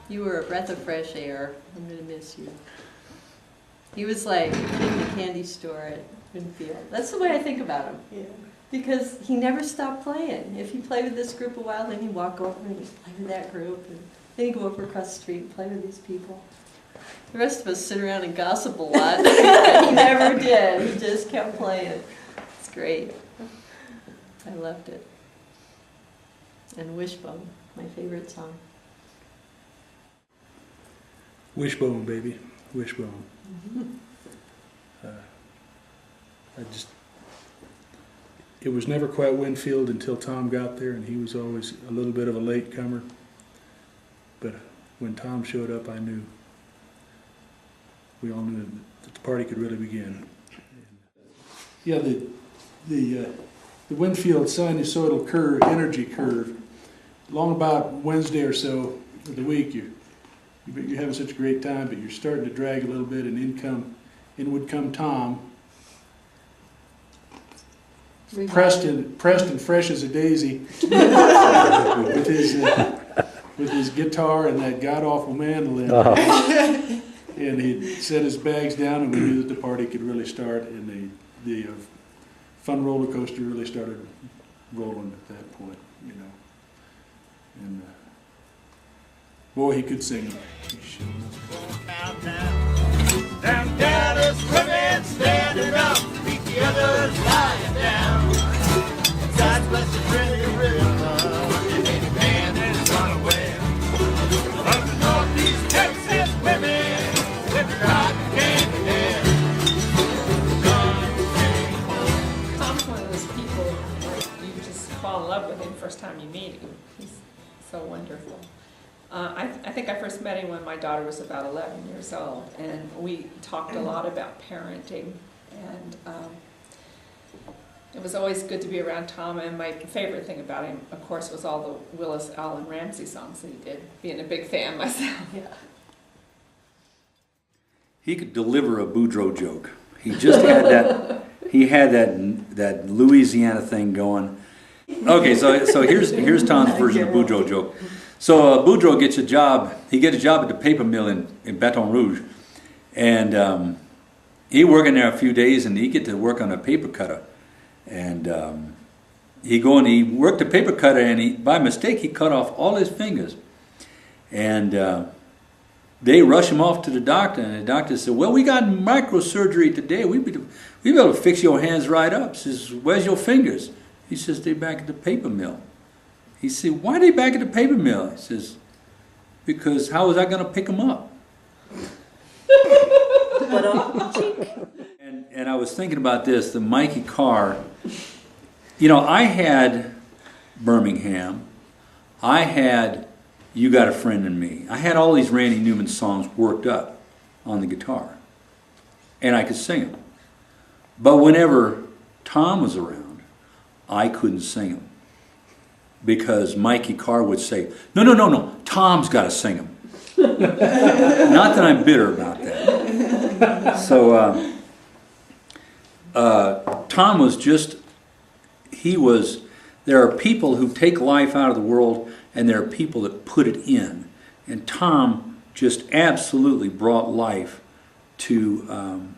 You were a breath of fresh air. I'm going to miss you. He was like a kid in the candy store at Winfield. That's the way I think about him. Yeah. Because he never stopped playing. If he played with this group a while, then he'd walk over and he'd play with that group. And then he'd go over across the street and play with these people. The rest of us sit around and gossip a lot. He never did. He just kept playing. It's great. I loved it. And Wishbone, my favorite song. Wishbone, baby. Wishbone. It was never quite Winfield until Tom got there, and he was always a little bit of a late comer. But when Tom showed up, I knew. We all knew that the party could really begin. Yeah, the Winfield sinusoidal curve, energy curve, along about Wednesday or so of the week, you're having such a great time, but you're starting to drag a little bit, and in would come Tom, pressed and fresh as a daisy, with his guitar and that god-awful mandolin. And he'd set his bags down, and we knew that the party could really start, and the fun roller coaster really started rolling at that point, you know. And boy, he could sing. Down Dallas, women standing up, beat the others lying down. God bless the pretty river, and any man that's run away. From the northeast Texas women, with the rock candy head. Tom's one of those people, you just fall in love with him first time you meet him. He's so wonderful. I think I first met him when my daughter was about 11 years old, and we talked a lot about parenting, and it was always good to be around Tom, and my favorite thing about him, of course, was all the Willis Allen Ramsey songs that he did, being a big fan myself. Yeah. He could deliver a Boudreaux joke. He just had that, he had that Louisiana thing going. Okay, so here's Tom's version of Boudreaux joke. So Boudreaux gets a job. He gets a job at the paper mill in Baton Rouge, and he working there a few days, and he get to work on a paper cutter, and he worked the paper cutter, and by mistake he cut off all his fingers, and they rush him off to the doctor, and the doctor said, "Well, we got microsurgery today. We be able to fix your hands right up." Says, "Where's your fingers?" He says, "They're back at the paper mill." He said, "Why are they back at the paper mill?" He says, "Because how was I going to pick them up?" And I was thinking about this, the Mikey Carr. You know, I had Birmingham. I had You Got a Friend in Me. I had all these Randy Newman songs worked up on the guitar. And I could sing them. But whenever Tom was around, I couldn't sing them. Because Mikey Carr would say, no, Tom's got to sing them. Not that I'm bitter about that. So Tom was just, there are people who take life out of the world, and there are people that put it in. And Tom just absolutely brought life to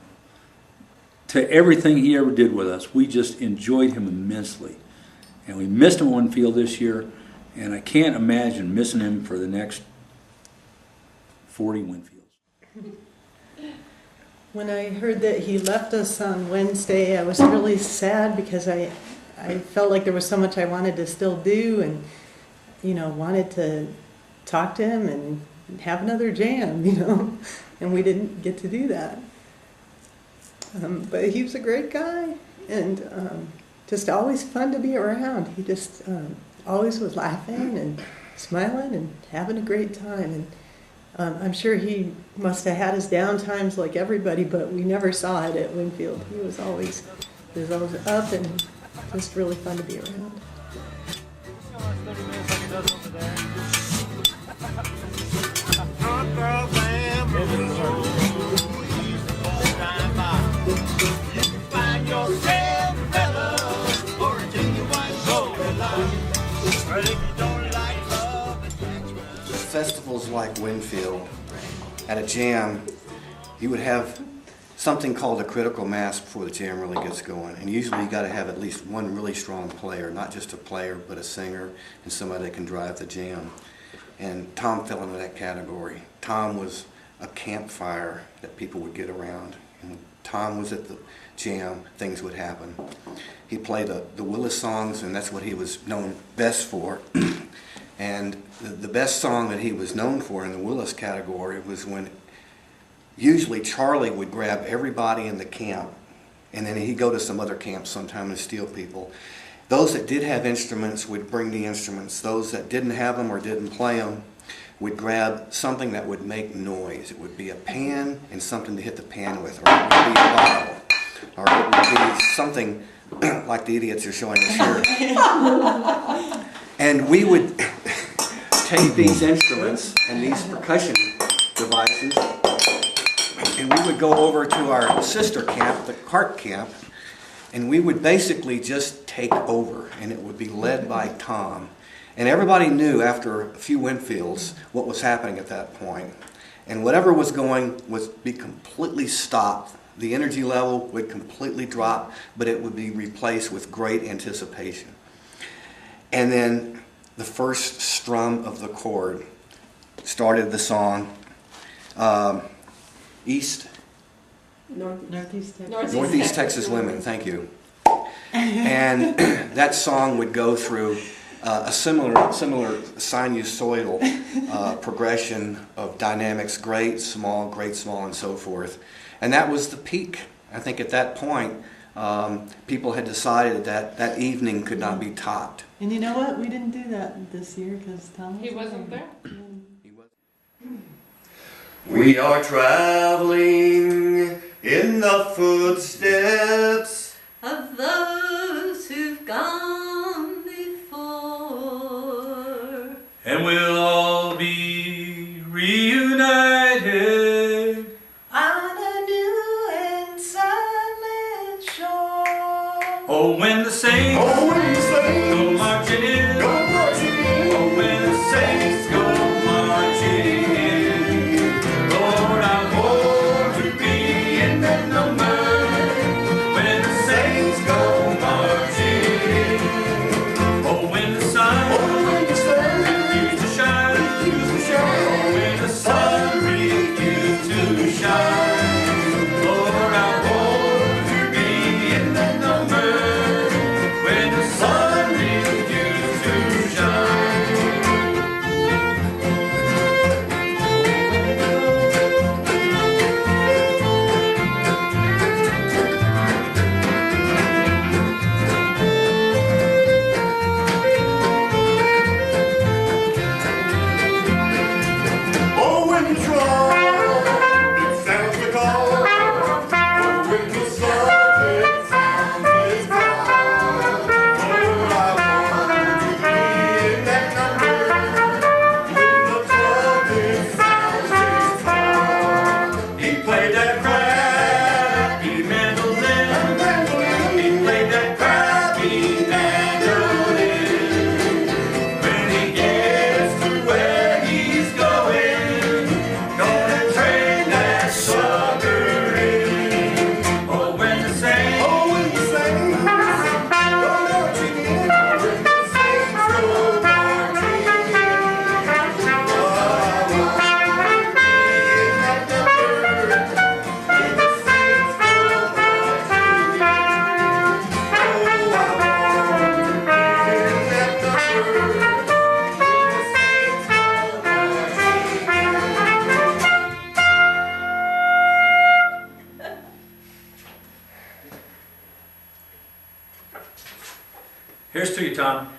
everything he ever did with us. We just enjoyed him immensely. And we missed him at Winfield this year, and I can't imagine missing him for the next 40 Winfields. When I heard that he left us on Wednesday, I was really sad because I felt like there was so much I wanted to still do, and wanted to talk to him and have another jam, and we didn't get to do that. But he was a great guy, and just always fun to be around. He just always was laughing and smiling and having a great time. And I'm sure he must have had his down times like everybody, but we never saw it at Winfield. He was always up and just really fun to be around. festivals like Winfield, at a jam, you would have something called a critical mass before the jam really gets going. And usually you got to have at least one really strong player, not just a player, but a singer and somebody that can drive the jam. And Tom fell into that category. Tom was a campfire that people would get around. And when Tom was at the jam, things would happen. He played the Willis songs, and that's what he was known best for. And the best song that he was known for in the Willis category was when usually Charlie would grab everybody in the camp, and then he'd go to some other camps sometime and steal people. Those that did have instruments would bring the instruments. Those that didn't have them or didn't play them would grab something that would make noise. It would be a pan and something to hit the pan with, or it would be a bottle, or it would be something like the idiots are showing us here. And we would take these instruments and these percussion devices, and we would go over to our sister camp, the cart camp, and we would basically just take over, and it would be led by Tom. And everybody knew after a few Winfields what was happening at that point. And whatever was going would be completely stopped. The energy level would completely drop, but it would be replaced with great anticipation. And then the first strum of the chord started the song, Northeast Texas Women, thank you. And that song would go through a similar sinusoidal progression of dynamics, great, small, and so forth. And that was the peak. I think at that point, people had decided that that evening could not be topped. And you know what? We didn't do that this year because Tom wasn't there. We are traveling in the footsteps of those who've gone before, And we'll all be reunited on a new and silent shore. Oh, when the saints go marching in. go marching in. Oh, when the saints go marching in. Lord, I want to be in that number. When the saints go marching in. Oh, when the sun refused to shine. Oh, when the sun refused to shine. Lord, I want to be in that number. When the sun refused to shine. Oh, when you trumpet sounds the call. Oh, when the trumpet sounds his call. Oh, I want to be in that number. When the trumpet sounds his call. He played that crappy mandolin. He played that crappy mandolin. When he gets to where he's going, gonna train that sucker in. Oh, when the saints Oh, when the saints go marching in. When the saints go marching in. Oh, I want to be in that number. When the saints go marching in. Oh, I want to be in that number. When the saints go marching in. Here's to you, Tom.